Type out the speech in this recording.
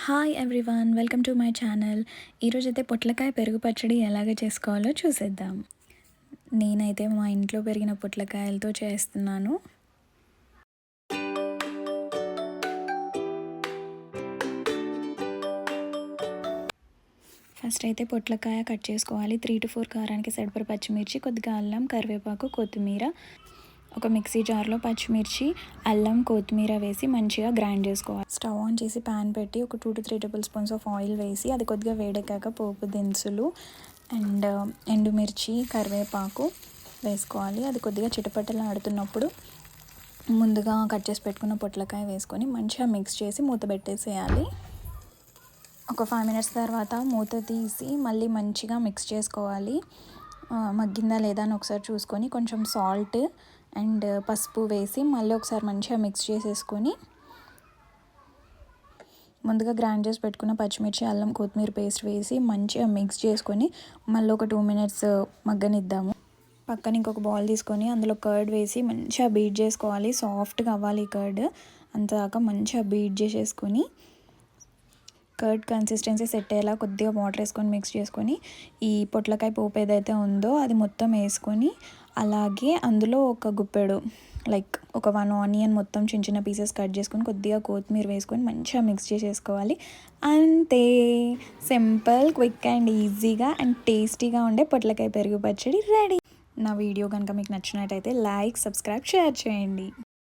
Hi everyone, welcome to my channel. ఈరోజైతే పొట్లకాయ పెరుగు పచ్చడి ఎలాగ చేసుకోవాలో చూసేద్దాం. నేనైతే మా ఇంట్లో పెరిగిన పొట్లకాయలతో చేస్తున్నాను. ఫస్ట్ అయితే పొట్లకాయ కట్ చేసుకోవాలి. 3 to 4 కారానికి సరిపడ పచ్చిమిర్చి, కొద్దిగా అల్లం, కరివేపాకు, కొత్తిమీర, ఒక మిక్సీ జార్లో పచ్చిమిర్చి, అల్లం, కొత్తిమీర వేసి మంచిగా గ్రైండ్ చేసుకోవాలి. స్టవ్ ఆన్ చేసి ప్యాన్ పెట్టి ఒక 2 to 3 table spoons of oil వేసి అది కొద్దిగా వేడెక్కాక పోపు దినుసులు అండ్ ఎండుమిర్చి, కరివేపాకు వేసుకోవాలి. అది కొద్దిగా చిటపటలు ఆడుతున్నప్పుడు ముందుగా కట్ చేసి పెట్టుకున్న పొట్లకాయ వేసుకొని మంచిగా మిక్స్ చేసి మూత పెట్టేసేయాలి. ఒక 5 minutes తర్వాత మూత తీసి మళ్ళీ మంచిగా మిక్స్ చేసుకోవాలి. మగ్గిందా లేదా అని ఒకసారి చూసుకొని కొంచెం సాల్ట్ అండ్ పసుపు వేసి మళ్ళీ ఒకసారి మంచిగా మిక్స్ చేసేసుకొని ముందుగా గ్రైండ్ చేసి పెట్టుకున్న పచ్చిమిర్చి, అల్లం, కొత్తిమీర పేస్ట్ వేసి మంచిగా మిక్స్ చేసుకొని మళ్ళీ ఒక 2 minutes మగ్గనిద్దాము. పక్కన ఇంకొక బౌల్ తీసుకొని అందులో కర్డ్ వేసి మంచిగా బీట్ చేసుకోవాలి. సాఫ్ట్గా అవ్వాలి కర్డ్. అంతదాకా మంచిగా బీట్ చేసేసుకొని కర్డ్ కన్సిస్టెన్సీ సెట్ అయ్యేలా కొద్దిగా వాటర్ వేసుకొని మిక్స్ చేసుకొని ఈ పొట్లకాయ పోపు ఏదైతే ఉందో అది మొత్తం వేసుకొని అలాగే అందులో ఒక గుప్పెడు ఒక 1 ఆనియన్ మొత్తం చిన్న చిన్న పీసెస్ కట్ చేసుకొని కొద్దిగా కొత్తిమీర వేసుకొని మంచిగా మిక్స్ చేసేసుకోవాలి. అంతే, సింపుల్, క్విక్ అండ్ ఈజీగా అండ్ టేస్టీగా ఉండే పొట్లకాయ పెరుగు పచ్చడి రెడీ. నా వీడియో కనుక మీకు నచ్చినట్టయితే లైక్, సబ్స్క్రైబ్, షేర్ చేయండి.